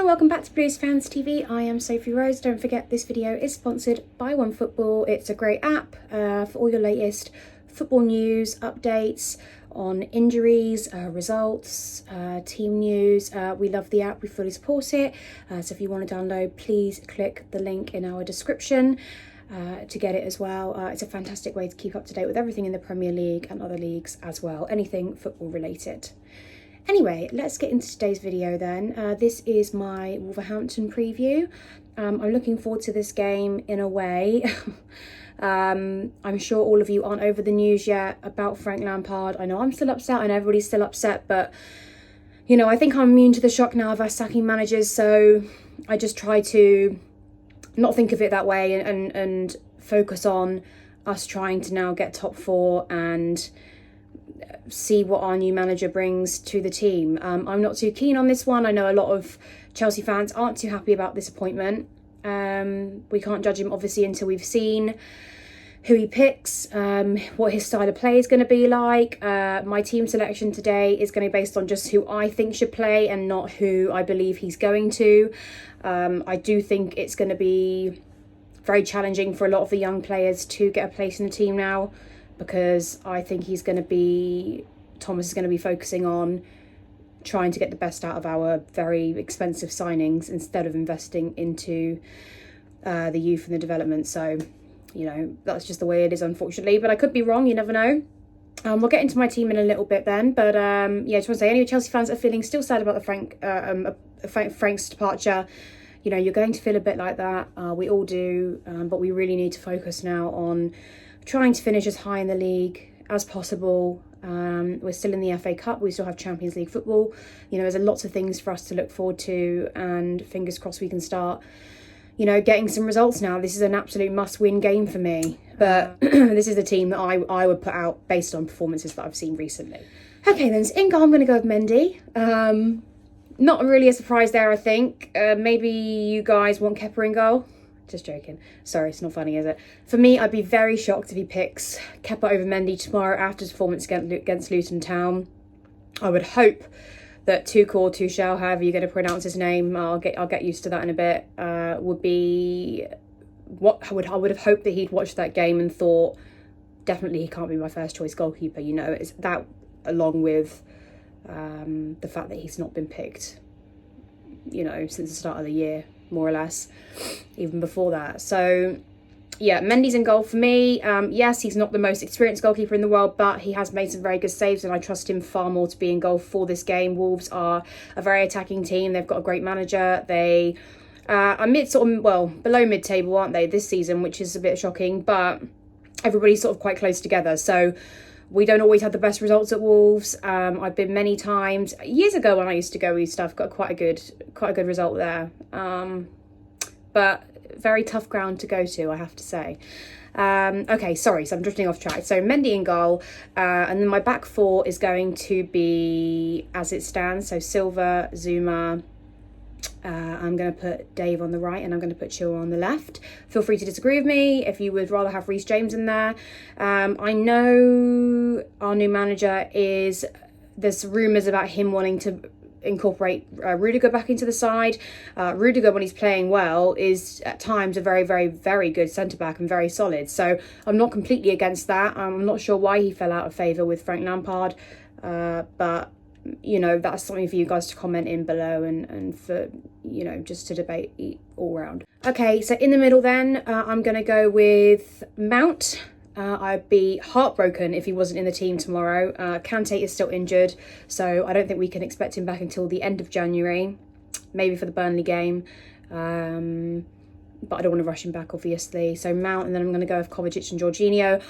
welcome back to Blues Fans TV. I am Sophie Rose. Don't forget this video is sponsored by OneFootball. It's a great app for all your latest football news, updates on injuries, results, team news. We love the app, we fully support it. So if you want to download, please click the link in our description to get it as well. It's a fantastic way to keep up to date with everything in the Premier League and other leagues as well, anything football related. Anyway, let's get into today's video then. This is my Wolverhampton preview. I'm looking forward to this game in a way. I'm sure all of you aren't over the news yet about Frank Lampard. I know I'm still upset, I know everybody's still upset, but you know, I think I'm immune to the shock now of us sacking managers, so I just try to not think of it that way and focus on us trying to now get top four and see what our new manager brings to the team. I'm not too keen on this one. I know a lot of Chelsea fans aren't too happy about this appointment. We can't judge him obviously until we've seen who he picks, what his style of play is going to be like. My team selection today is going to be based on just who I think should play and not who I believe he's going to. I do think it's going to be very challenging for a lot of the young players to get a place in the team now, because I think Thomas is going to be focusing on trying to get the best out of our very expensive signings instead of investing into the youth and the development. So, you know, that's just the way it is, unfortunately. But I could be wrong, you never know. We'll get into my team in a little bit then. But yeah, I just want to say, any Chelsea fans are feeling still sad about the Frank's departure, you know, you're going to feel a bit like that. We all do. But we really need to focus now on trying to finish as high in the league as possible. We're still in the FA Cup. We still have Champions League football. You know, there's lots of things for us to look forward to, and fingers crossed we can start, you know, getting some results now. This is an absolute must-win game for me. But this is the team that I would put out based on performances that I've seen recently. Okay, then, so in goal, I'm going to go with Mendy. Not really a surprise there, I think. Maybe you guys want Kepa in goal. Just joking. Sorry, it's not funny, is it? For me, I'd be very shocked if he picks Kepa over Mendy tomorrow after his performance against Luton Town. I would hope that Tuchel, however you're going to pronounce his name, I'll get used to that in a bit, would be what I would have hoped that he'd watched that game and thought, definitely he can't be my first choice goalkeeper. You know, it's that, along with the fact that he's not been picked, you know, since the start of the year, more or less, even before that. So yeah, Mendy's in goal for me. Yes, he's not the most experienced goalkeeper in the world, but he has made some very good saves, and I trust him far more to be in goal for this game. Wolves are a very attacking team. They've got a great manager. They are below mid-table, aren't they, this season, which is a bit shocking, but everybody's sort of quite close together. So we don't always have the best results at Wolves. I've been many times. Years ago when I used to go with stuff, got quite a good result there. But very tough ground to go to, I have to say. Okay, sorry, so I'm drifting off track. So Mendy in goal, and then my back four is going to be as it stands. So Silva, Zuma. I'm going to put Dave on the right, and I'm going to put Chilwell on the left. Feel free to disagree with me if you would rather have Reece James in there. I know our new manager there's rumours about him wanting to incorporate Rudiger back into the side. Rudiger, when he's playing well, is at times a very, very, very good centre-back and very solid. So I'm not completely against that. I'm not sure why he fell out of favour with Frank Lampard, but you know, that's something for you guys to comment in below and for, you know, just to debate all round. Okay, so in the middle then, I'm going to go with Mount. I'd be heartbroken if he wasn't in the team tomorrow. Kante is still injured, so I don't think we can expect him back until the end of January, maybe for the Burnley game. But I don't want to rush him back, obviously. So Mount, and then I'm going to go with Kovacic and Jorginho.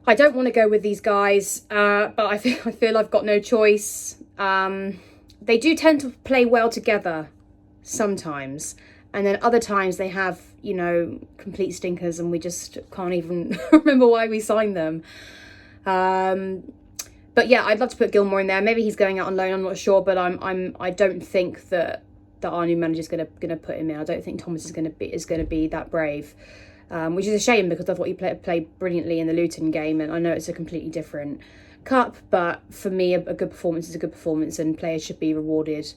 I don't want to go with these guys, but I feel I've got no choice. They do tend to play well together sometimes, and then other times they have, you know, complete stinkers, and we just can't even remember why we signed them. But yeah, I'd love to put Gilmore in there. Maybe he's going out on loan, I'm not sure, but I don't think that our new manager's gonna put him in. I don't think Thomas is gonna be that brave. Which is a shame, because I thought he played brilliantly in the Luton game, and I know it's a completely different cup, but for me, a good performance is a good performance, and players should be rewarded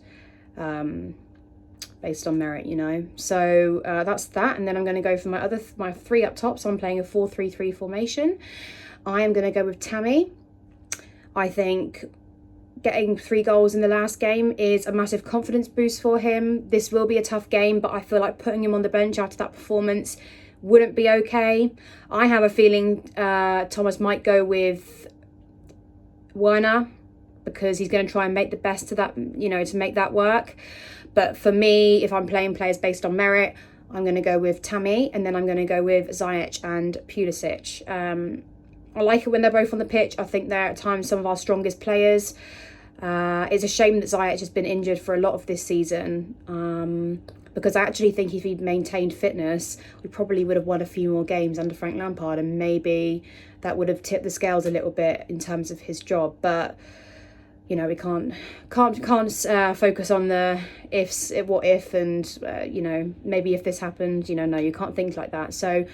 based on merit, you know. So that's that. And then I'm going to go for my three up top. So I'm playing a 4-3-3 formation. I am going to go with Tammy. I think getting 3 goals in the last game is a massive confidence boost for him. This will be a tough game, but I feel like putting him on the bench after that performance wouldn't be okay. I have a feeling Thomas might go with Werner, because he's going to try and make the best of that, you know, to make that work. But for me, if I'm playing players based on merit, I'm going to go with Tammy, and then I'm going to go with Ziyech and Pulisic. I like it when they're both on the pitch. I think they're at times some of our strongest players. It's a shame that Ziyech has been injured for a lot of this season, because I actually think if he'd maintained fitness, we probably would have won a few more games under Frank Lampard, and maybe that would have tipped the scales a little bit in terms of his job. But you know, we can't focus on the ifs, what if, and you know, maybe if this happened, you know, no, you can't think like that. So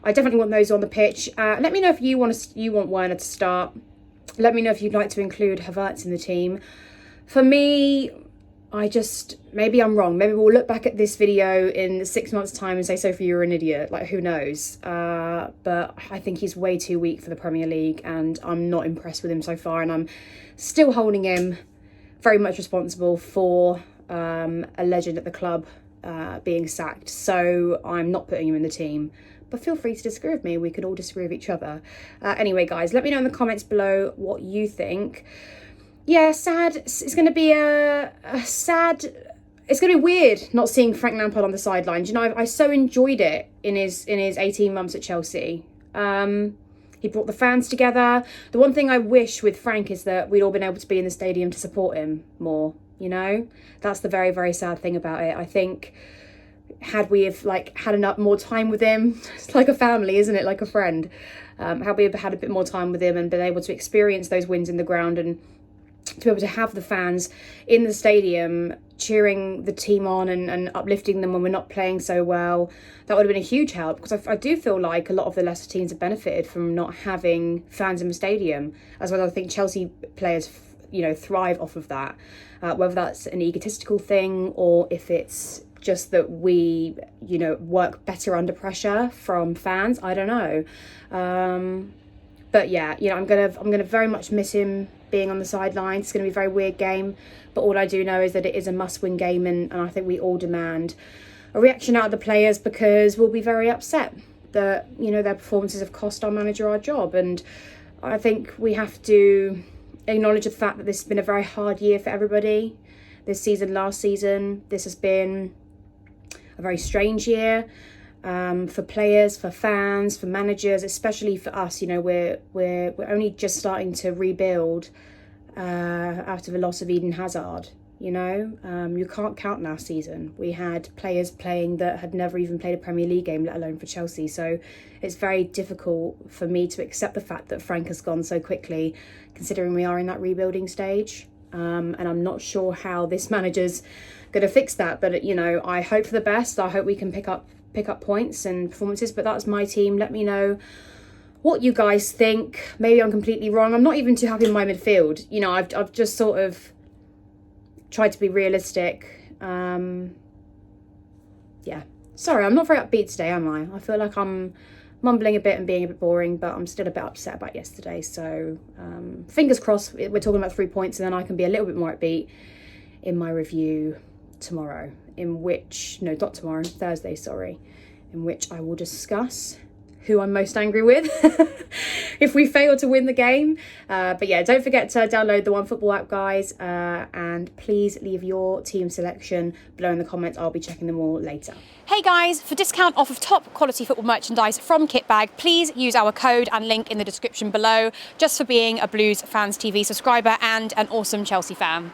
I definitely want those on the pitch. Let me know if you want Werner to start. Let me know if you'd like to include Havertz in the team. For me, maybe I'm wrong. Maybe we'll look back at this video in 6 months' time and say, Sophie, you're an idiot. Like, who knows? But I think he's way too weak for the Premier League, and I'm not impressed with him so far. And I'm still holding him very much responsible for a legend at the club being sacked. So I'm not putting him in the team. But feel free to disagree with me. We could all disagree with each other. Anyway, guys, let me know in the comments below what you think. Yeah, sad. It's going to be it's going to be weird not seeing Frank Lampard on the sidelines. You know, I so enjoyed it in his 18 months at Chelsea. He brought the fans together. The one thing I wish with Frank is that we'd all been able to be in the stadium to support him more, you know? That's the very, very sad thing about it. I think had we have had enough more time with him, it's like a family, isn't it? Like a friend. Had we had a bit more time with him and been able to experience those wins in the ground, and to be able to have the fans in the stadium cheering the team on and uplifting them when we're not playing so well, that would have been a huge help, because I do feel like a lot of the lesser teams have benefited from not having fans in the stadium, as well as I think Chelsea players, you know, thrive off of that, whether that's an egotistical thing or if it's just that we, you know, work better under pressure from fans. I don't know. But yeah, you know, I'm gonna very much miss him being on the sidelines. It's going to be a very weird game, but all I do know is that it is a must-win game, and I think we all demand a reaction out of the players, because we'll be very upset that, you know, their performances have cost our manager our job. And I think we have to acknowledge the fact that this has been a very hard year for everybody. This season, last season, this has been a very strange year. For players, for fans, for managers, especially for us. You know, we're only just starting to rebuild after the loss of Eden Hazard. You know, you can't count last season. We had players playing that had never even played a Premier League game, let alone for Chelsea. So it's very difficult for me to accept the fact that Frank has gone so quickly, considering we are in that rebuilding stage. And I'm not sure how this manager's going to fix that. But, you know, I hope for the best. I hope we can pick up points and performances. But that's my team. Let me know what you guys think. Maybe I'm completely wrong. I'm not even too happy with my midfield. You know, I've just sort of tried to be realistic. Yeah. Sorry, I'm not very upbeat today, am I? I feel like I'm mumbling a bit and being a bit boring, but I'm still a bit upset about yesterday. So fingers crossed we're talking about 3 points, and then I can be a little bit more upbeat in my review tomorrow, not tomorrow, Thursday, sorry, in which I will discuss who I'm most angry with if we fail to win the game. But yeah, don't forget to download the OneFootball app, guys, and please leave your team selection below in the comments. I'll be checking them all later. Hey guys, for discount off of top quality football merchandise from Kitbag, please use our code and link in the description below, just for being a Blues Fans TV subscriber and an awesome Chelsea fan.